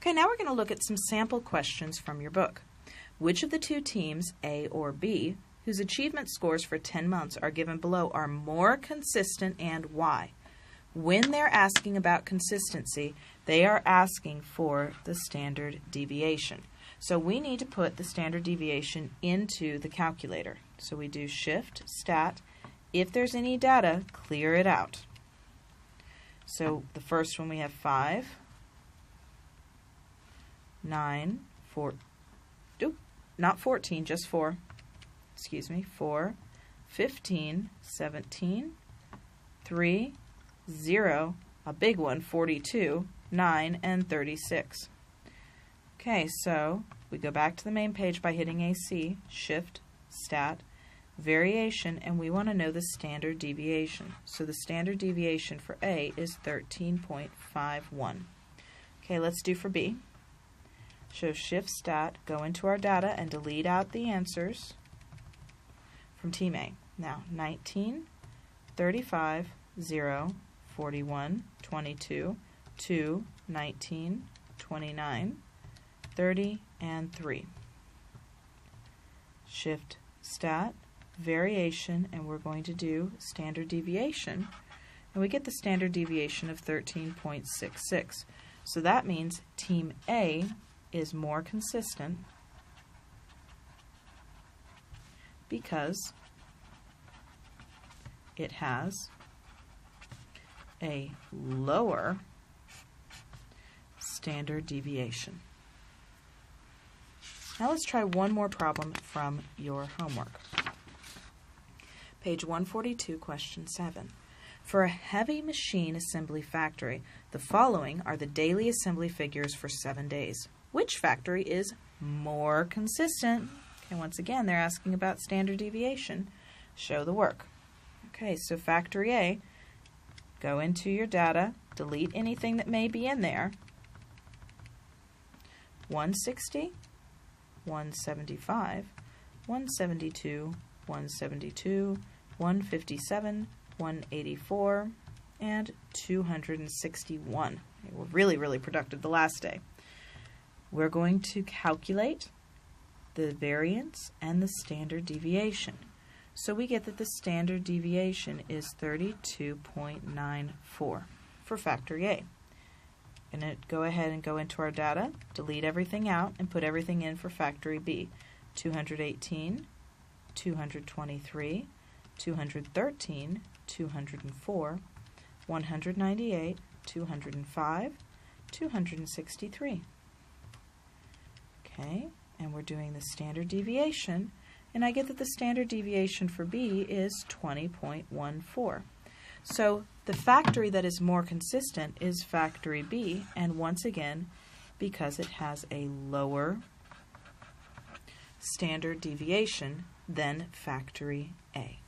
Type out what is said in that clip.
Okay, now we're going to look at some sample questions from your book. Which of the two teams, A or B, whose achievement scores for 10 months are given below are more consistent and why? When they're asking about consistency, they are asking for the standard deviation. So we need to put the standard deviation into the calculator. So we do Shift, Stat. If there's any data, clear it out. So the first one we have 5, 9, 4, not 14, just 4. Excuse me, 4, 15, 17, 3, 0, a big one, 42, 9, and 36. Okay, so we go back to the main page by hitting AC, Shift, Stat, Variation, and we want to know the standard deviation. So the standard deviation for A is 13.51. Okay, let's do for B. So Shift, Stat, go into our data and delete out the answers from Team A. Now, 19, 35, 0, 41, 22, 2, 19, 29, 30, and 3. Shift, Stat, Variation, and we're going to do standard deviation. And we get the standard deviation of 13.66. So that means Team A is more consistent because it has a lower standard deviation. Now let's try one more problem from your homework. Page 142, question 7. For a heavy machine assembly factory, the following are the daily assembly figures for 7 days. Which factory is more consistent? Okay, once again, they're asking about standard deviation. Show the work. Okay, so factory A, go into your data, delete anything that may be in there. 160, 175, 172, 172, 157, 184, and 261. They were really productive the last day. We're going to calculate the variance and the standard deviation. So we get that the standard deviation is 32.94 for factory A. And go ahead and go into our data, delete everything out, and put everything in for factory B. 218, 223, 213, 204, 198, 205, 263. Okay, and we're doing the standard deviation, and I get that the standard deviation for B is 20.14. So the factory that is more consistent is factory B, and once again, because it has a lower standard deviation than factory A.